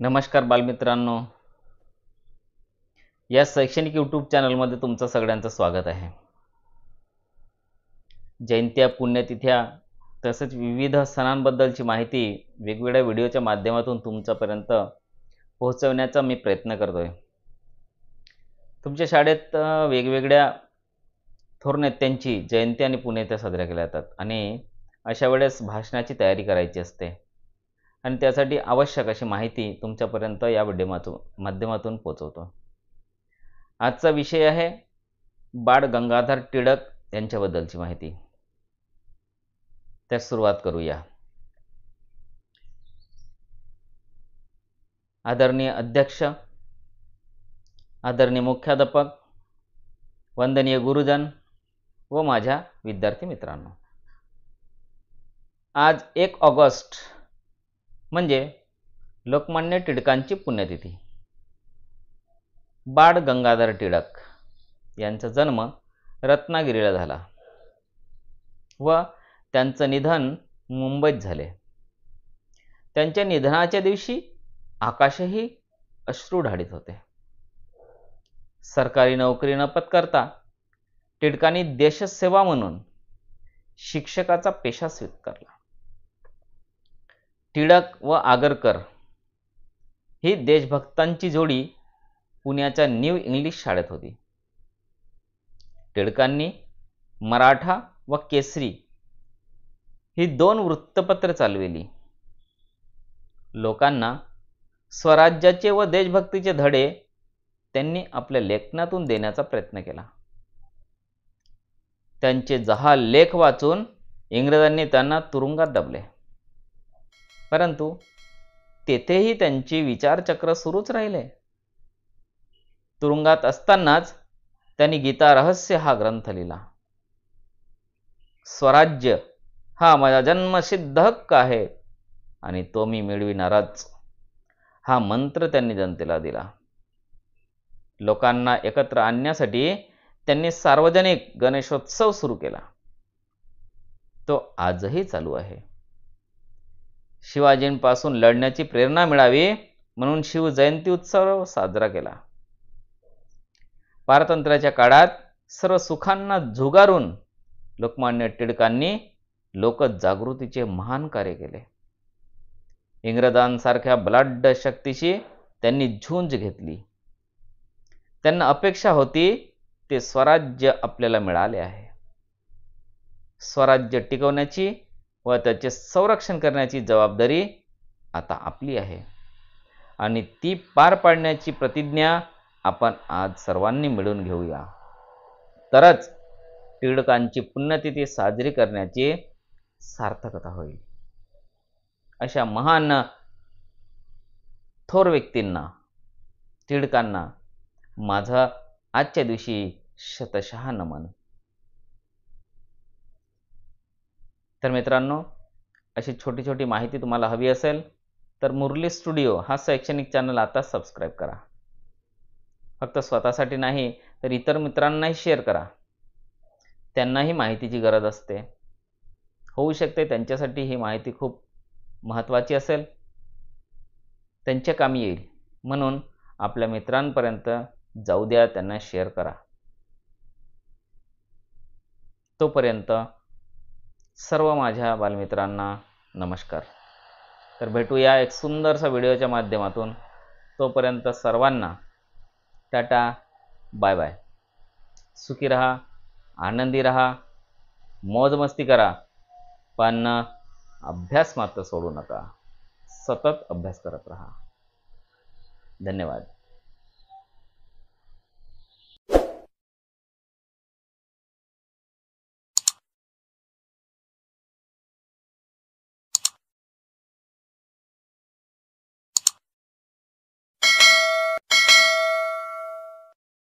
नमस्कार बालमित्रांनो, या शैक्षणिक यूट्यूब चॅनलमध्ये तुमचं सगळ्यांचं स्वागत आहे। जयंत्या, पुण्यतिथ्या तसेच विविध सणांबद्दलची माहिती वेगवेगळ्या व्हिडिओच्या माध्यमातून तुमच्यापर्यंत पोहोचवण्याचा मी प्रयत्न करतोय। तुमच्या शाळेत वेगवेगळ्या थोर नेत्यांची जयंती आणि पुण्यतिथ्या साजऱ्या केल्या जातात आणि अशा वेळेस भाषणाची तयारी करायची असते आणि त्यासाठी आवश्यक अशी माहिती तुमच्यापर्यंत या व्हिडिओ माध्यमातून पोहोचवतो। आजचा विषय आहे बाळ गंगाधर टिळक यांच्याबद्दलची माहिती। तर सुरुवात करूया। आदरणीय अध्यक्ष, आदरणीय मुख्याध्यापक, वंदनीय गुरुजन व माझ्या विद्यार्थी मित्रांनो, आज 1 ऑगस्ट म्हणजे लोकमान्य टिळकांची पुण्यतिथी। बाळ गंगाधर टिळक यांचा जन्म रत्नागिरीला झाला व त्यांचं निधन मुंबईत झाले। त्यांच्या निधनाच्या दिवशी आकाशही अश्रू ढाळीत होते। सरकारी नोकरी न पत्करता टिळकांनी देशसेवा म्हणून शिक्षकाचा पेशा स्वीकारला। टिळक व आगरकर ही देशभक्तांची जोडी पुण्याच्या न्यू इंग्लिश शाळेत होती। टिळकांनी मराठा व केसरी ही 2 वृत्तपत्रे चालविली। लोकांना स्वराज्याचे व देशभक्तीचे धडे त्यांनी आपल्या लेखनातून देण्याचा प्रयत्न केला। त्यांचे 10 लेख वाचून इंग्रजांनी त्यांना तुरुंगात डांबले, परंतु तेथेही त्यांची विचारचक्र सुरूच राहिले। तुरुंगात असतानाच त्यांनी गीता रहस्य हा ग्रंथ लिहिला। स्वराज्य हा माझा जन्मसिद्ध हक्क आहे आणि तो मी मिळविणारच हा मंत्र त्यांनी जनतेला दिला। लोकांना एकत्र आणण्यासाठी त्यांनी सार्वजनिक गणेशोत्सव सुरू केला। तो आजही चालू आहे। शिवाजींपासून लढण्याची प्रेरणा मिळावी म्हणून शिवजयंती उत्सव साजरा केला। पारतंत्र्याच्या काळात सर्व सुखांना झुगारून लोकमान्य टिळकांनी लोकजागृतीचे महान कार्य केले। इंग्रजांसारख्या बलाढ्य शक्तीशी त्यांनी झुंज घेतली। त्यांना अपेक्षा होती ते स्वराज्य आपल्याला मिळाले आहे। स्वराज्य टिकवण्याची व त्याचे संरक्षण करण्याची जबाबदारी आता आपली आहे आणि ती पार पाडण्याची प्रतिज्ञा आपण आज सर्वांनी मिळून घेऊया, तरच टिळकांची पुण्यतिथी साजरी करण्याची सार्थकता होईल। अशा महान थोर व्यक्तींना, टिळकांना माझा आजच्या दिवशी शतशः नमन। तर मित्रांनो, अशी छोटी छोटी माहिती तुम्हाला हवी असेल तर मुरली स्टुडिओ हा शैक्षणिक चॅनल आता सबस्क्राईब करा। फक्त स्वतःसाठी नाही तर इतर मित्रांनाही शेअर करा। त्यांनाही माहितीची गरज असते। होऊ शकते त्यांच्यासाठी ही माहिती खूप महत्त्वाची असेल, त्यांच्या कामी येईल, म्हणून आपल्या मित्रांपर्यंत जाऊ द्या, त्यांना शेअर करा। तोपर्यंत सर्व माझ्या बालमित्रांना नमस्कार। तर भेटूया एक सुंदरसा व्हिडिओच्या माध्यमातून। तोपर्यंत सर्वांना टाटा, बाय बाय। सुखी रहा, आनंदी रहा, मौज मस्ती करा, पण अभ्यास मात्र सोडू नका। सतत अभ्यास करत रहा। धन्यवाद।